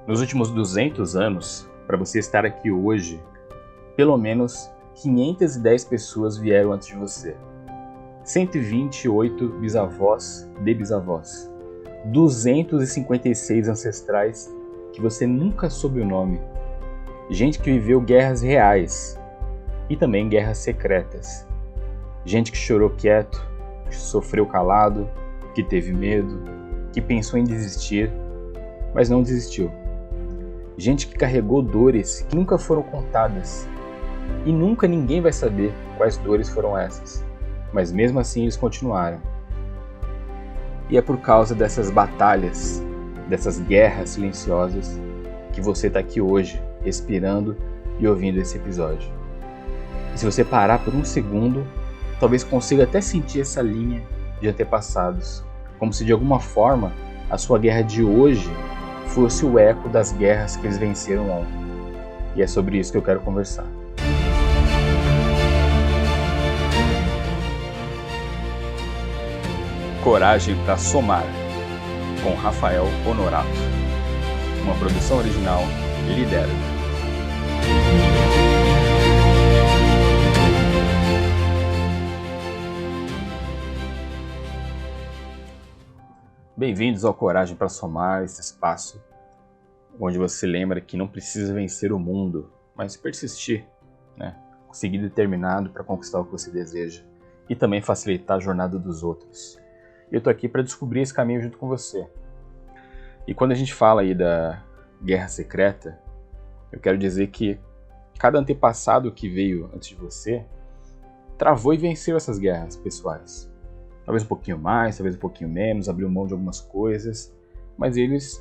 Nos últimos 200 anos, para você estar aqui hoje, pelo menos 510 pessoas vieram antes de você. 128 bisavós de bisavós. 256 ancestrais que você nunca soube o nome. Gente que viveu guerras reais e também guerras secretas. Gente que chorou quieto, que sofreu calado, que teve medo, que pensou em desistir, mas não desistiu. Gente que carregou dores que nunca foram contadas e nunca ninguém vai saber quais dores foram essas, mas mesmo assim eles continuaram. E é por causa dessas batalhas, dessas guerras silenciosas, que você está aqui hoje, respirando e ouvindo esse episódio. E se você parar por um segundo, talvez consiga até sentir essa linha de antepassados, como se de alguma forma a sua guerra de hoje fosse o eco das guerras que eles venceram ontem. E é sobre isso que eu quero conversar. Coragem para Somar, com Rafael Honorato. Uma produção original Lidera. Bem-vindos ao Coragem para Somar, esse espaço onde você lembra que não precisa vencer o mundo, mas persistir, seguir determinado para conquistar o que você deseja e também facilitar a jornada dos outros. Eu estou aqui para descobrir esse caminho junto com você. E quando a gente fala aí da guerra secreta, eu quero dizer que cada antepassado que veio antes de você travou e venceu essas guerras pessoais. Talvez um pouquinho mais, talvez um pouquinho menos, abriu mão de algumas coisas, mas eles,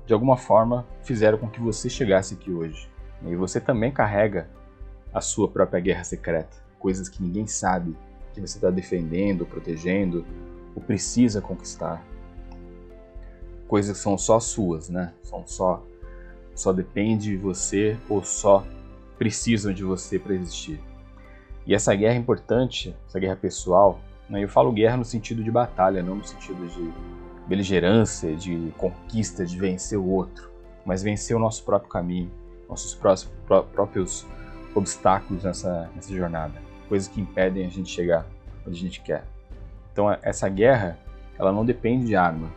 de alguma forma, fizeram com que você chegasse aqui hoje. E você também carrega a sua própria guerra secreta, coisas que ninguém sabe, que você está defendendo, protegendo, ou precisa conquistar. Coisas que são só suas, só depende de você ou só precisam de você para existir. E essa guerra é importante, essa guerra pessoal, eu falo guerra no sentido de batalha, não no sentido de beligerância, de conquista, de vencer o outro, mas vencer o nosso próprio caminho, nossos próprios obstáculos nessa jornada, coisas que impedem a gente chegar onde a gente quer. Então essa guerra, ela não depende de arma,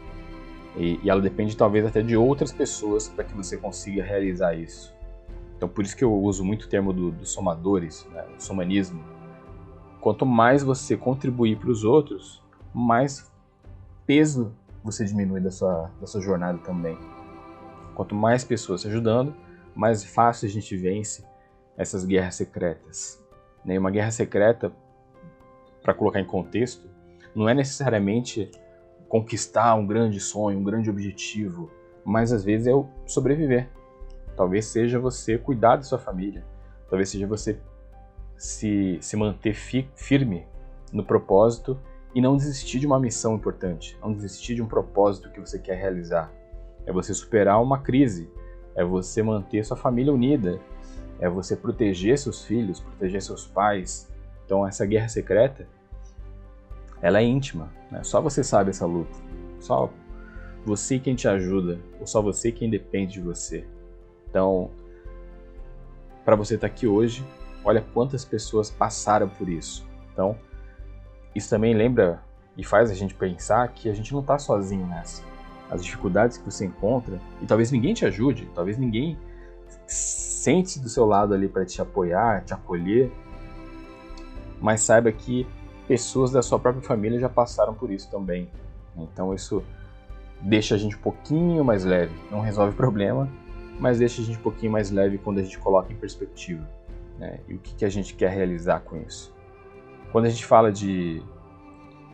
e ela depende talvez até de outras pessoas para que você consiga realizar isso. Então por isso que eu uso muito o termo dos somadores, o somanismo. Quanto mais você contribuir para os outros, mais peso você diminui da sua jornada também. Quanto mais pessoas ajudando, mais fácil a gente vence essas guerras secretas. E uma guerra secreta, para colocar em contexto, não é necessariamente conquistar um grande sonho, um grande objetivo, mas às vezes é o sobreviver. Talvez seja você cuidar da sua família, talvez seja você se manter firme no propósito e não desistir de uma missão importante, não desistir de um propósito que você quer realizar. É você superar uma crise, é você manter sua família unida, é você proteger seus filhos, proteger seus pais. Então essa guerra secreta, ela é íntima, Só você sabe essa luta, só você quem te ajuda, ou só você quem depende de você. Então, para você estar aqui hoje, olha quantas pessoas passaram por isso. Então, isso também lembra e faz a gente pensar que a gente não está sozinho nessa. As dificuldades que você encontra, e talvez ninguém te ajude, talvez ninguém sente do seu lado ali para te apoiar, te acolher, mas saiba que pessoas da sua própria família já passaram por isso também. Então isso deixa a gente um pouquinho mais leve. Não resolve o problema, mas deixa a gente um pouquinho mais leve quando a gente coloca em perspectiva. E o que a gente quer realizar com isso. Quando a gente fala de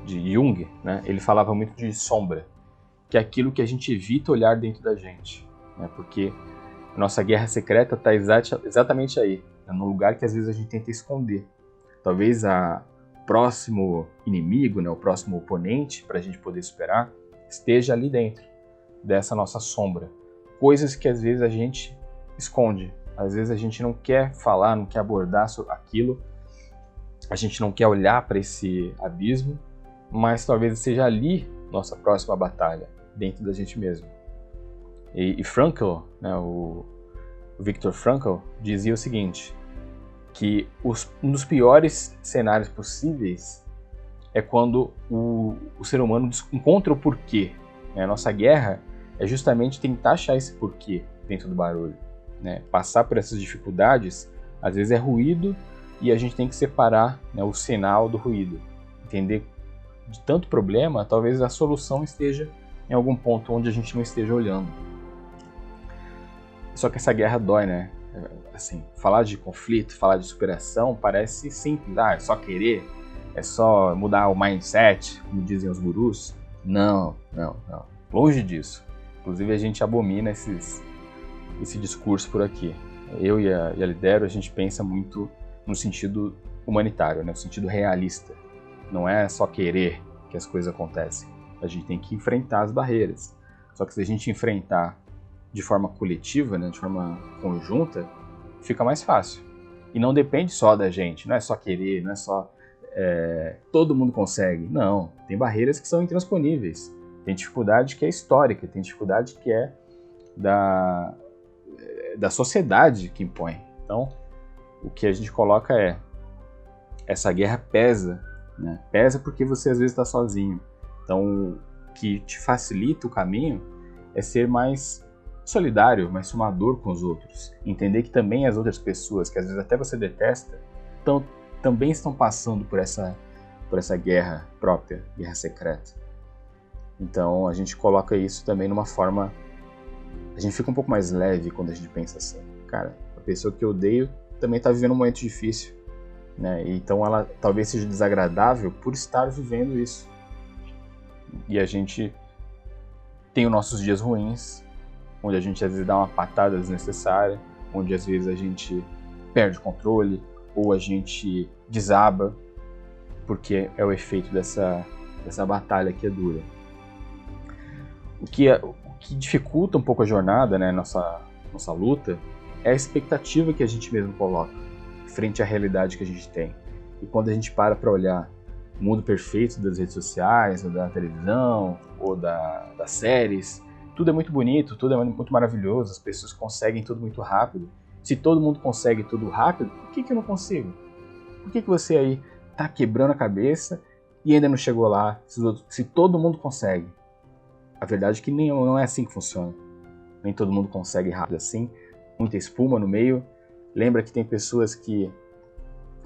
Jung, ele falava muito de sombra, que é aquilo que a gente evita olhar dentro da gente, porque a nossa guerra secreta está exatamente aí, num lugar que às vezes a gente tenta esconder. Talvez o próximo inimigo, o próximo oponente, para a gente poder superar, esteja ali dentro dessa nossa sombra. Coisas que às vezes a gente esconde. Às vezes a gente não quer falar, não quer abordar aquilo, a gente não quer olhar para esse abismo, mas talvez seja ali nossa próxima batalha, dentro da gente mesmo. E Frankl, né, o Viktor Frankl, dizia o seguinte, que um dos piores cenários possíveis é quando o ser humano encontra o porquê. Né? A nossa guerra é justamente tentar achar esse porquê dentro do barulho. Né? Passar por essas dificuldades, às vezes é ruído, e a gente tem que separar, né, o sinal do ruído. Entender de tanto problema, talvez a solução esteja em algum ponto onde a gente não esteja olhando. Só que essa guerra dói, né? Assim, falar de conflito, falar de superação parece simples. É só querer, é só mudar o mindset, como dizem os gurus. Não. Longe disso. Inclusive a gente abomina esse discurso por aqui. Eu e a Lidero, a gente pensa muito no sentido humanitário, né? No sentido realista. Não é só querer que as coisas acontecem. A gente tem que enfrentar as barreiras. Só que se a gente enfrentar de forma coletiva, né, de forma conjunta, fica mais fácil. E não depende só da gente, não é só querer, não é só todo mundo consegue. Não, tem barreiras que são intransponíveis. Tem dificuldade que é histórica, tem dificuldade que é da sociedade que impõe. Então, o que a gente coloca é, essa guerra pesa, né? Pesa porque você às vezes está sozinho. Então, o que te facilita o caminho é ser mais solidário, mais somador com os outros. Entender que também as outras pessoas, que às vezes até você detesta, também estão passando por essa guerra própria, guerra secreta. Então a gente coloca isso também numa forma... A gente fica um pouco mais leve quando a gente pensa assim. Cara, a pessoa que eu odeio também está vivendo um momento difícil. Né? Então ela talvez seja desagradável por estar vivendo isso. E a gente tem os nossos dias ruins, onde a gente às vezes dá uma patada desnecessária, onde às vezes a gente perde o controle, ou a gente desaba, porque é o efeito dessa batalha que é dura. O que dificulta um pouco a jornada, né, nossa luta, é a expectativa que a gente mesmo coloca frente à realidade que a gente tem. E quando a gente para olhar o mundo perfeito das redes sociais, ou da televisão, ou das séries, tudo é muito bonito, tudo é muito maravilhoso, as pessoas conseguem tudo muito rápido. Se todo mundo consegue tudo rápido, por que eu não consigo? Por que você aí tá quebrando a cabeça e ainda não chegou lá, se todo mundo consegue? A verdade é que não é assim que funciona. Nem todo mundo consegue rápido assim, muita espuma no meio. Lembra que tem pessoas que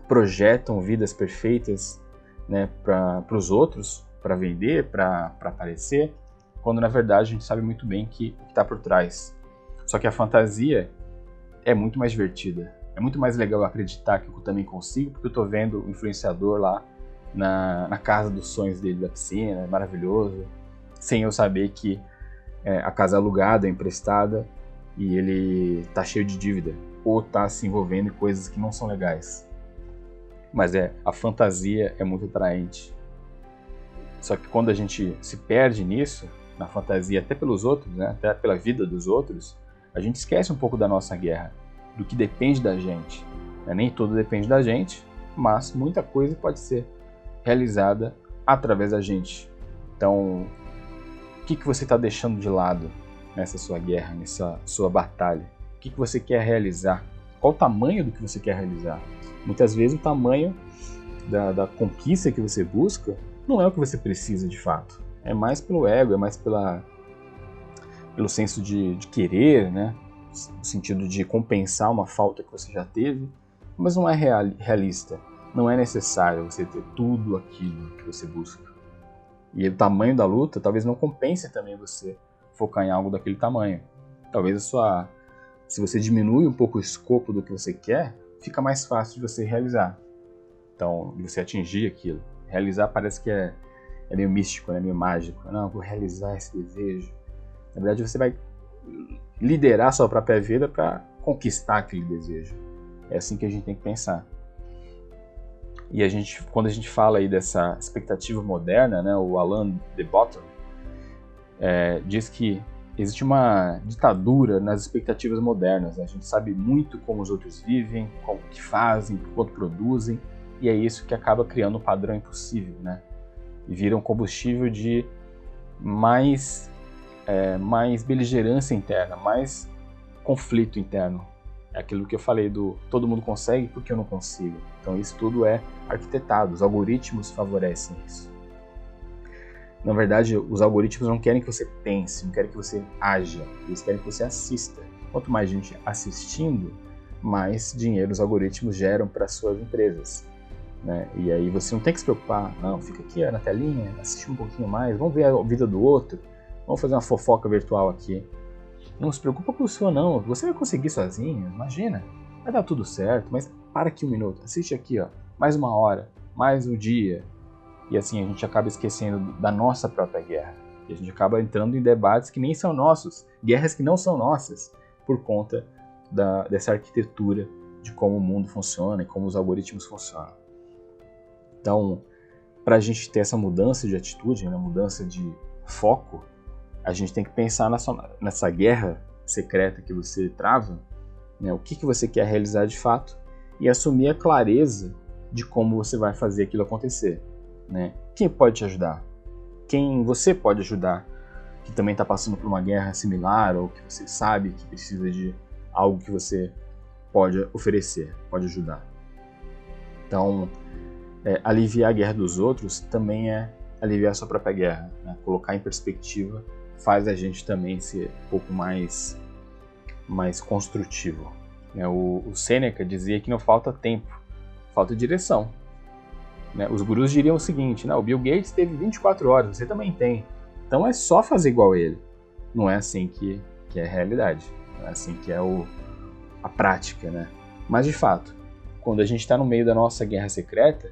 projetam vidas perfeitas, né, para os outros, para vender, para aparecer, quando na verdade a gente sabe muito bem que o que está por trás. Só que a fantasia é muito mais divertida. É muito mais legal acreditar que eu também consigo, porque eu estou vendo o influenciador lá na casa dos sonhos dele, da piscina, é maravilhoso, sem eu saber que a casa é alugada, é emprestada e ele está cheio de dívida, ou está se envolvendo em coisas que não são legais. Mas a fantasia é muito atraente. Só que quando a gente se perde nisso, na fantasia até pelos outros, né, até pela vida dos outros, a gente esquece um pouco da nossa guerra, do que depende da gente. Nem tudo depende da gente, mas muita coisa pode ser realizada através da gente. Então, o que você está deixando de lado nessa sua guerra, nessa sua batalha? O que você quer realizar? Qual o tamanho do que você quer realizar? Muitas vezes o tamanho da conquista que você busca não é o que você precisa de fato. É mais pelo ego, é mais pelo senso de querer, né? No sentido de compensar uma falta que você já teve, mas não é realista. Não é necessário você ter tudo aquilo que você busca. E o tamanho da luta talvez não compense também você focar em algo daquele tamanho. Talvez se você diminui um pouco o escopo do que você quer, fica mais fácil de você realizar. Então, de você atingir aquilo. Realizar parece que é meio místico, né? Meio mágico. Não, vou realizar esse desejo. Na verdade, você vai liderar sua própria vida para conquistar aquele desejo. É assim que a gente tem que pensar. E quando a gente fala aí dessa expectativa moderna, né, o Alain de Botton diz que existe uma ditadura nas expectativas modernas. Né? A gente sabe muito como os outros vivem, o que fazem, quanto produzem, e é isso que acaba criando um padrão impossível, né? E vira um combustível de mais mais beligerância interna, mais conflito interno. É aquilo que eu falei do todo mundo consegue porque eu não consigo. Então isso tudo é arquitetado, os algoritmos favorecem isso. Na verdade, os algoritmos não querem que você pense, não querem que você haja, eles querem que você assista. Quanto mais gente assistindo, mais dinheiro os algoritmos geram para suas empresas, né? E aí você não tem que se preocupar, não, fica aqui na telinha, assiste um pouquinho mais, vamos ver a vida do outro, vamos fazer uma fofoca virtual aqui. Não se preocupa com o seu não, você vai conseguir sozinho, imagina, vai dar tudo certo, mas para aqui um minuto, assiste aqui, ó, mais uma hora, mais um dia. E assim a gente acaba esquecendo da nossa própria guerra. E a gente acaba entrando em debates que nem são nossos, guerras que não são nossas, por conta dessa arquitetura de como o mundo funciona e como os algoritmos funcionam. Então, para a gente ter essa mudança de atitude, né, mudança de foco, a gente tem que pensar nessa guerra secreta que você trava, né, o que você quer realizar de fato, e assumir a clareza de como você vai fazer aquilo acontecer. Né? Quem pode te ajudar? Quem você pode ajudar que também está passando por uma guerra similar ou que você sabe que precisa de algo que você pode oferecer, pode ajudar. Então, aliviar a guerra dos outros também é aliviar a sua própria guerra. Né? Colocar em perspectiva faz a gente também ser um pouco mais construtivo. Né? O Sêneca dizia que não falta tempo, falta direção. Né? Os gurus diriam o seguinte, o Bill Gates teve 24 horas, você também tem. Então é só fazer igual ele. Não é assim que é a realidade. Não é assim que é a prática. Né? Mas de fato, quando a gente está no meio da nossa guerra secreta,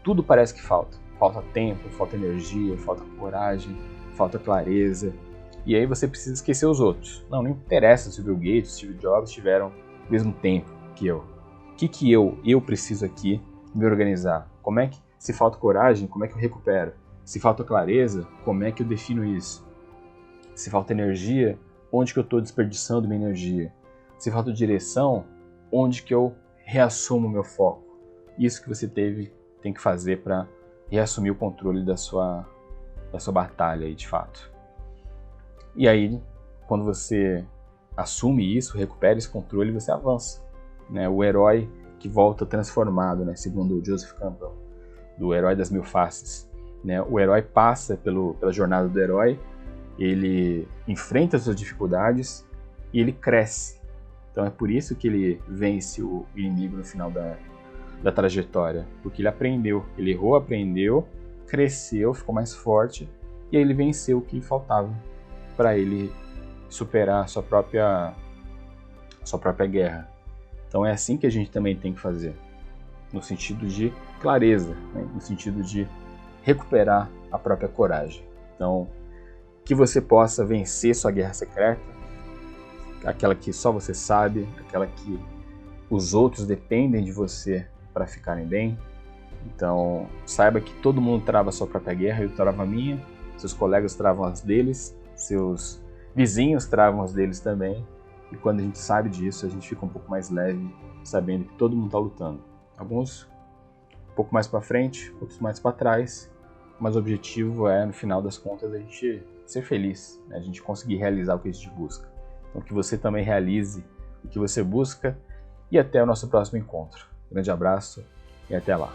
tudo parece que falta. Falta tempo, falta energia, falta coragem, falta clareza. E aí você precisa esquecer os outros. Não interessa se o Bill Gates, Steve Jobs tiveram o mesmo tempo que eu. O que eu preciso aqui me organizar? Como é que, se falta coragem, como é que eu recupero? Se falta clareza, como é que eu defino isso? Se falta energia, onde que eu estou desperdiçando minha energia? Se falta direção, onde que eu reassumo meu foco? Isso que você tem que fazer para reassumir o controle da sua batalha aí, de fato. E aí, quando você assume isso, recupera esse controle, você avança. Né? O herói que volta transformado, né? Segundo o Joseph Campbell, do Herói das Mil Faces. Né? O herói passa pela jornada do herói, ele enfrenta as suas dificuldades e ele cresce. Então é por isso que ele vence o inimigo no final da trajetória, porque ele aprendeu, ele errou, aprendeu, cresceu, ficou mais forte e aí ele venceu o que faltava para ele superar a sua própria guerra. Então é assim que a gente também tem que fazer, no sentido de clareza, né? No sentido de recuperar a própria coragem. Então, que você possa vencer sua guerra secreta, aquela que só você sabe, aquela que os outros dependem de você para ficarem bem. Então, saiba que todo mundo trava a sua própria guerra, eu travo a minha, seus colegas travam as deles, seus vizinhos travam as deles também. E quando a gente sabe disso, a gente fica um pouco mais leve, sabendo que todo mundo está lutando. Alguns um pouco mais para frente, outros mais para trás, mas o objetivo é, no final das contas, a gente ser feliz, né? A gente conseguir realizar o que a gente busca. Então que você também realize o que você busca e até o nosso próximo encontro. Grande abraço e até lá.